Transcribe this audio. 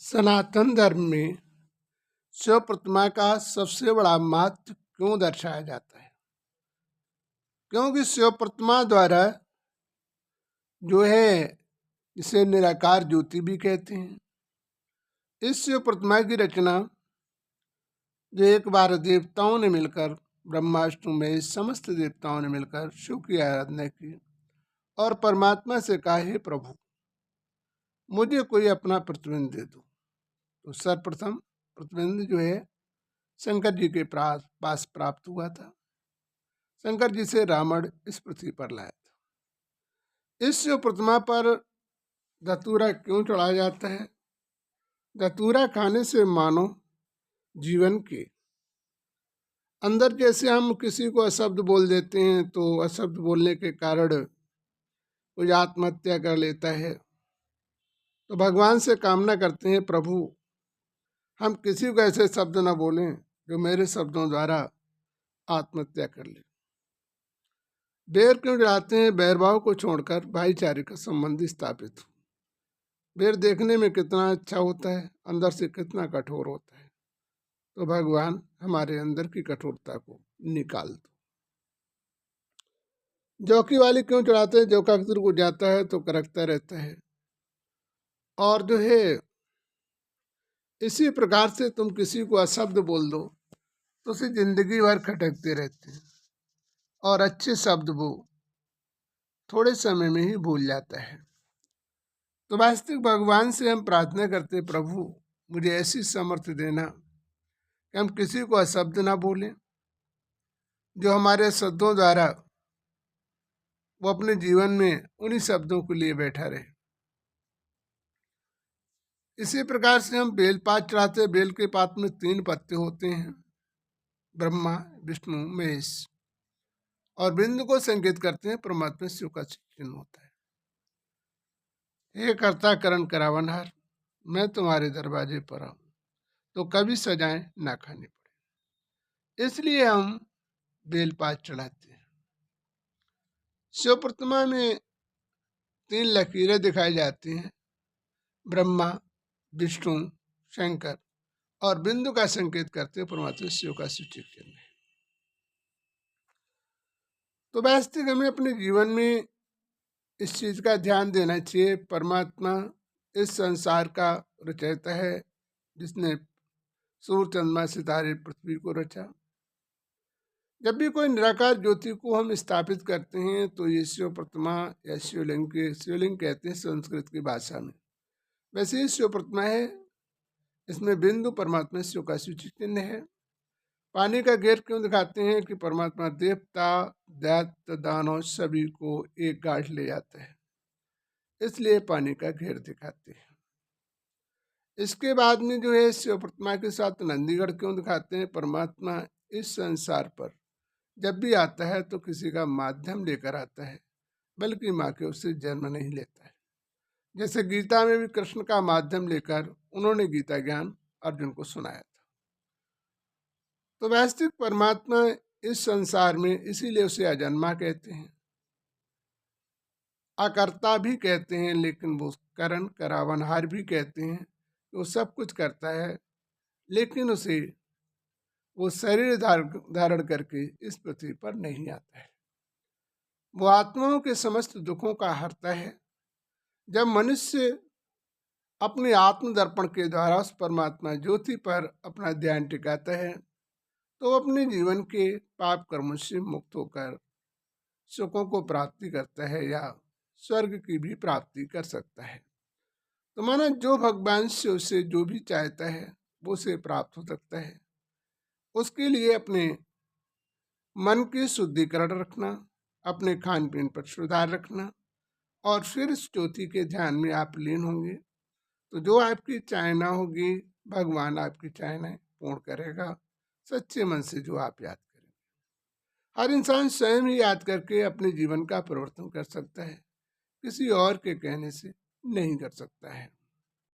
सनातन धर्म में शिव प्रतिमा का सबसे बड़ा महत्व क्यों दर्शाया जाता है? क्योंकि शिव प्रतिमा द्वारा जो है इसे निराकार ज्योति भी कहते हैं। इस शिव प्रतिमा की रचना जो एक बार देवताओं ने मिलकर ब्रह्माष्टमी में समस्त देवताओं ने मिलकर शिव की आराधना की और परमात्मा से कहा, हे प्रभु मुझे कोई अपना प्रतिबिंब दे दो। तो सर्वप्रथम प्रतिबिंब जो है शंकर जी के पास प्राप्त हुआ था। शंकर जी से रावण इस पृथ्वी पर लाया था। इस शिव प्रतिमा पर धतूरा क्यों चढ़ाया जाता है? धतूरा खाने से मानो जीवन के अंदर, जैसे हम किसी को अशब्द बोल देते हैं तो अशब्द बोलने के कारण कोई आत्महत्या कर लेता है, तो भगवान से कामना करते हैं, प्रभु हम किसी को ऐसे शब्द न बोलें जो मेरे शब्दों द्वारा आत्महत्या कर ले। बेर क्यों जलाते हैं? बैरभाव को छोड़कर भाईचारे का संबंध स्थापित हो। बेर देखने में कितना अच्छा होता है, अंदर से कितना कठोर होता है। तो भगवान हमारे अंदर की कठोरता को निकाल दो। जौकी वाली क्यों चढ़ाते हैं? जौका किसी को जाता है तो करकता रहता है, और जो है इसी प्रकार से तुम किसी को अशब्द बोल दो तो उसे जिंदगी भर खटकते रहते हैं, और अच्छे शब्द वो थोड़े समय में ही भूल जाता है। तो वास्तविक भगवान से हम प्रार्थना करते, प्रभु मुझे ऐसी सामर्थ्य देना कि हम किसी को अशब्द ना बोलें, जो हमारे शब्दों द्वारा वो अपने जीवन में उन्हीं शब्दों को लिए बैठा रहे। इसी प्रकार से हम बेलपात चढ़ाते। बेल के पात में 3 पत्ते होते हैं, ब्रह्मा विष्णु महेश, और बिंदु को संकेत करते हैं परमात्मा शिव का चिन्ह होता है। हे कर्ता करण करावनहार, मैं तुम्हारे दरवाजे पर आऊं तो कभी सजाएं ना खानी पड़े, इसलिए हम बेलपात चढ़ाते हैं। शिव प्रतिमा में 3 लकीरें दिखाई जाती हैं, ब्रह्मा विष्णु शंकर, और बिंदु का संकेत करते हैं परमात्मा शिव का सूचक चिन्ह है। तो वास्तविक हमें अपने जीवन में इस चीज का ध्यान देना चाहिए। परमात्मा इस संसार का रचयिता है, जिसने सूर्य चंद्रमा सितारे पृथ्वी को रचा। जब भी कोई निराकार ज्योति को हम स्थापित करते हैं तो ये शिव प्रतिमा या शिवलिंग कहते हैं संस्कृत की भाषा में। वैसे ही शिव प्रतिमा है, इसमें बिंदु परमात्मा शिव का सूचक चिन्ह है। पानी का घेर क्यों दिखाते हैं? कि परमात्मा देवता दैत्य दानव सभी को एक गांठ ले जाता है, इसलिए पानी का घेर दिखाते हैं। इसके बाद में जो है शिव प्रतिमा के साथ नंदीगढ़ क्यों दिखाते हैं? परमात्मा इस संसार पर जब भी आता है तो किसी का माध्यम लेकर आता है, बल्कि माँ के उससे जन्म नहीं लेता है। जैसे गीता में भी कृष्ण का माध्यम लेकर उन्होंने गीता ज्ञान अर्जुन को सुनाया था। तो वास्तविक परमात्मा इस संसार में, इसीलिए उसे अजन्मा कहते हैं, अकर्ता भी कहते हैं, लेकिन वो करण करावनहार भी कहते हैं। वो सब कुछ करता है, लेकिन उसे वो शरीर धारण करके इस पृथ्वी पर नहीं आता है। वो आत्माओं के समस्त दुखों का हरता है। जब मनुष्य अपने आत्मदर्पण के द्वारा उस परमात्मा ज्योति पर अपना ध्यान टिकाता है तो अपने जीवन के पाप कर्मों से मुक्त होकर सुखों को प्राप्ति करता है, या स्वर्ग की भी प्राप्ति कर सकता है। तो माना जो भगवान से उसे जो भी चाहता है वो उसे प्राप्त हो सकता है। उसके लिए अपने मन की शुद्धिकरण रखना, अपने खान पीन पर सुधार रखना, और फिर इस ज्योति के ध्यान में आप लीन होंगे तो जो आपकी चाहना होगी भगवान आपकी चाहनाएं पूर्ण करेगा, सच्चे मन से जो आप याद करेंगे। हर इंसान स्वयं ही याद करके अपने जीवन का परिवर्तन कर सकता है, किसी और के कहने से नहीं कर सकता है।